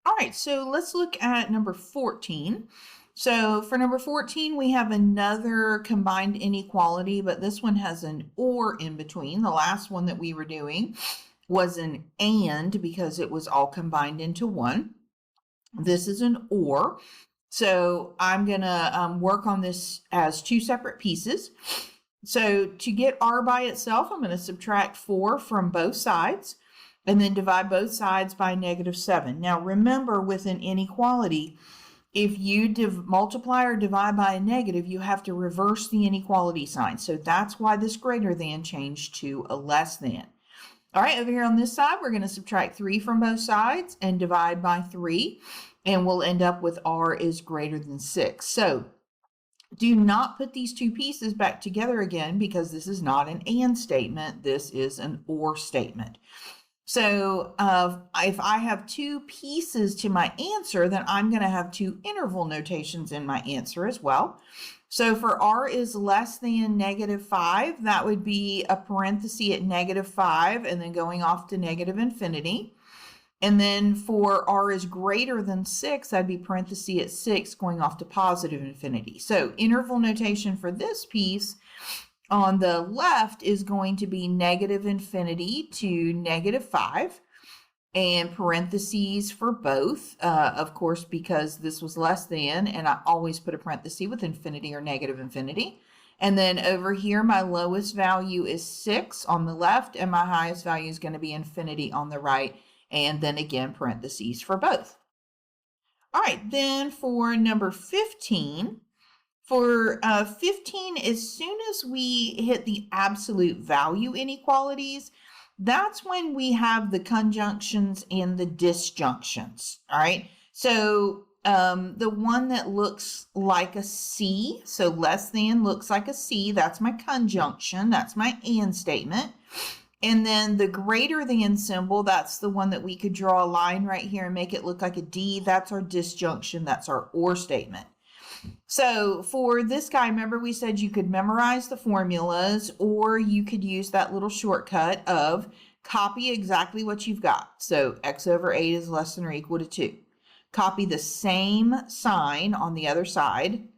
All right, so let's look at number 14. So for number 14, we have another combined inequality, but this one has an or in between. The last one that we were doing was an and because it was all combined into one. This is an or. So I'm going to work on this as two separate pieces. So to get r by itself, I'm going to subtract 4 from both sides and then divide both sides by -7. Now remember, with an inequality, if you multiply or divide by a negative, you have to reverse the inequality sign. So that's why this greater than changed to a less than. All right, over here on this side, we're going to subtract 3 from both sides and divide by 3, and we'll end up with r is greater than 6. So do not put these two pieces back together again because this is not an and statement. This is an or statement. So if I have two pieces to my answer, then I'm going to have two interval notations in my answer as well. So for r is less than -5, that would be a parenthesis at -5 and then going off to negative infinity. And then for r is greater than 6, that'd be parenthesis at 6 going off to positive infinity. So interval notation for this piece on the left is going to be negative infinity to -5 and parentheses for both, of course, because this was less than, and I always put a parenthesis with infinity or negative infinity. And then over here, my lowest value is 6 on the left, and my highest value is going to be infinity on the right, and then again, parentheses for both. All right, then for number 15, for 15, as soon as we hit the absolute value inequalities, that's when we have the conjunctions and the disjunctions. All right. So the one that looks like a C, so less than looks like a C, that's my conjunction. That's my and statement. And then the greater than symbol, that's the one that we could draw a line right here and make it look like a D. That's our disjunction. That's our or statement. So for this guy, remember we said you could memorize the formulas or you could use that little shortcut of copy exactly what you've got. So x over 8 is less than or equal to 2. Copy the same sign on the other side.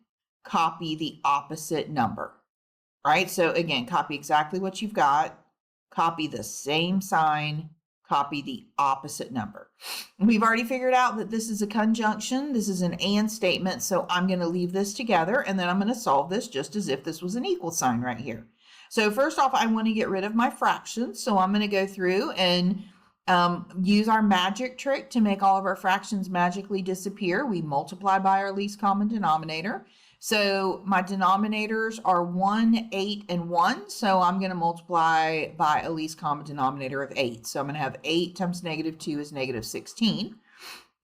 Copy the opposite number. All right, so again, copy exactly what you've got. Copy the same sign. Copy the opposite number. We've already figured out that this is a conjunction. This is an and statement. So I'm going to leave this together and then I'm going to solve this just as if this was an equal sign right here. So first off, I want to get rid of my fractions. So I'm going to go through and use our magic trick to make all of our fractions magically disappear. We multiply by our least common denominator. So my denominators are 1, 8, and 1. So I'm going to multiply by a least common denominator of 8. So I'm going to have 8 times -2 is -16.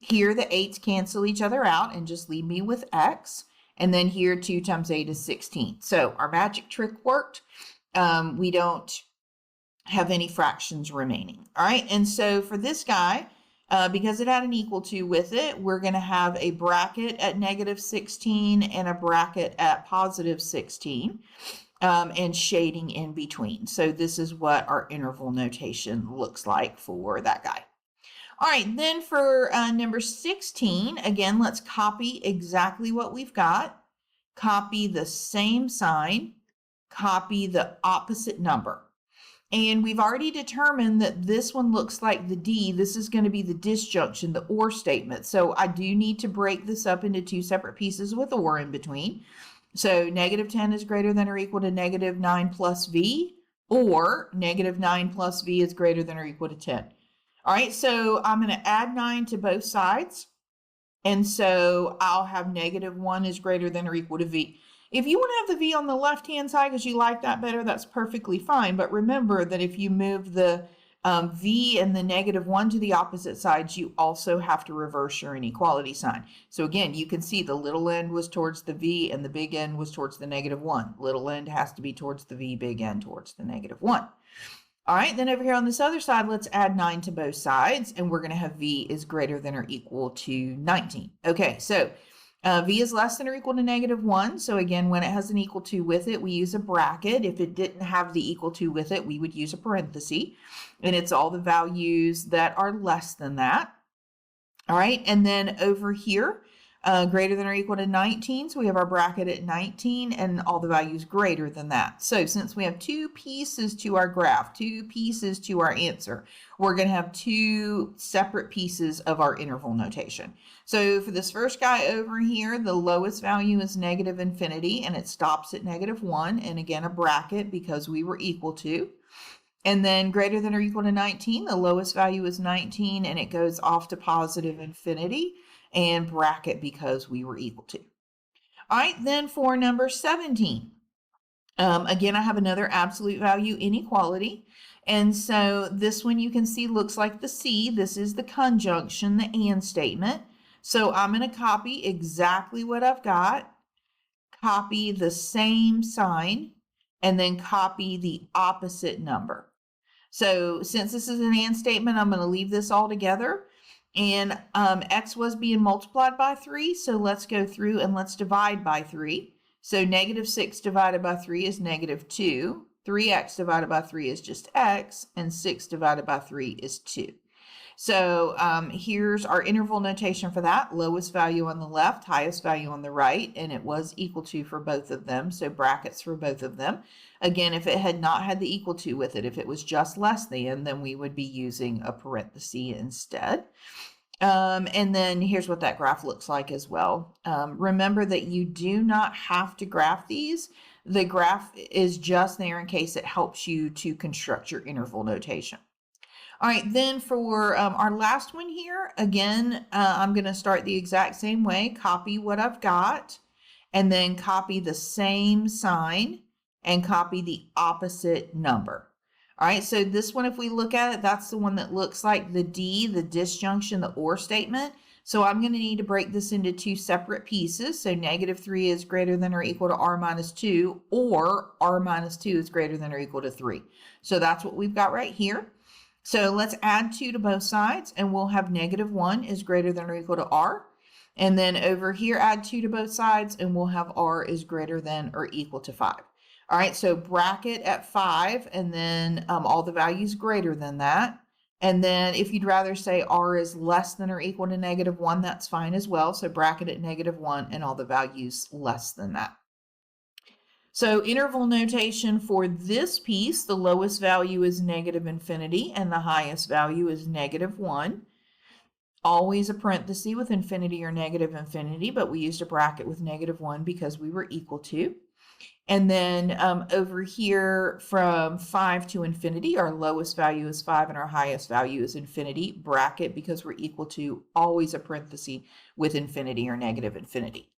Here the 8's cancel each other out and just leave me with x. And then here 2 times 8 is 16. So our magic trick worked. We don't have any fractions remaining. All right. And so for this guy, because it had an equal to with it, we're going to have a bracket at -16 and a bracket at +16 and shading in between. So this is what our interval notation looks like for that guy. All right, then for number 16, again, let's copy exactly what we've got. Copy the same sign. Copy the opposite number. And we've already determined that this one looks like the D. This is going to be the disjunction, the or statement. So I do need to break this up into two separate pieces with or in between. So -10 is greater than or equal to -9 plus V, or -9 plus V is greater than or equal to 10. All right, so I'm going to add 9 to both sides. And so I'll have -1 is greater than or equal to V. If you want to have the V on the left-hand side because you like that better, that's perfectly fine. But remember that if you move the V and the -1 to the opposite sides, you also have to reverse your inequality sign. So again, you can see the little end was towards the V and the big end was towards the -1. Little end has to be towards the V, big end towards the -1. All right, then over here on this other side, let's add 9 to both sides, and we're going to have V is greater than or equal to 19. Okay, so V is less than or equal to -1. So again, when it has an equal to with it, we use a bracket. If it didn't have the equal to with it, we would use a parenthesis. And it's all the values that are less than that. All right, and then over here, greater than or equal to 19, so we have our bracket at 19 and all the values greater than that. So since we have two pieces to our graph, two pieces to our answer, we're going to have two separate pieces of our interval notation. So for this first guy over here, the lowest value is negative infinity, and it stops at -1, and again, a bracket because we were equal to. And then greater than or equal to 19, the lowest value is 19, and it goes off to positive infinity, and bracket because we were equal to. All right, then for number 17, again, I have another absolute value inequality. And so this one you can see looks like the C. This is the conjunction, the and statement. So I'm going to copy exactly what I've got, copy the same sign, and then copy the opposite number. So since this is an and statement, I'm going to leave this all together. And x was being multiplied by 3, so let's go through and let's divide by 3. So -6 divided by 3 is -2. 3x divided by 3 is just x, and 6 divided by 3 is 2. So here's our interval notation for that. Lowest value on the left, highest value on the right, and it was equal to for both of them, so brackets for both of them. Again, if it had not had the equal to with it, if it was just less than, then we would be using a parenthesis instead. And then here's what that graph looks like as well. Remember that you do not have to graph these. The graph is just there in case it helps you to construct your interval notation. All right, then for our last one here, again, I'm going to start the exact same way, copy what I've got, and then copy the same sign and copy the opposite number. All right, so this one, if we look at it, that's the one that looks like the D, the disjunction, the or statement. So I'm going to need to break this into two separate pieces. So -3 is greater than or equal to r minus 2, or r minus 2 is greater than or equal to 3. So that's what we've got right here. So let's add 2 to both sides, and we'll have -1 is greater than or equal to r. And then over here, add 2 to both sides, and we'll have r is greater than or equal to 5. All right, so bracket at 5, and then all the values greater than that. And then if you'd rather say r is less than or equal to -1, that's fine as well. So bracket at -1 and all the values less than that. So interval notation for this piece, the lowest value is negative infinity and the highest value is -1. Always a parenthesis with infinity or negative infinity, but we used a bracket with -1 because we were equal to. And then over here from 5 to infinity, our lowest value is 5 and our highest value is infinity. Bracket because we're equal to, always a parenthesis with infinity or negative infinity.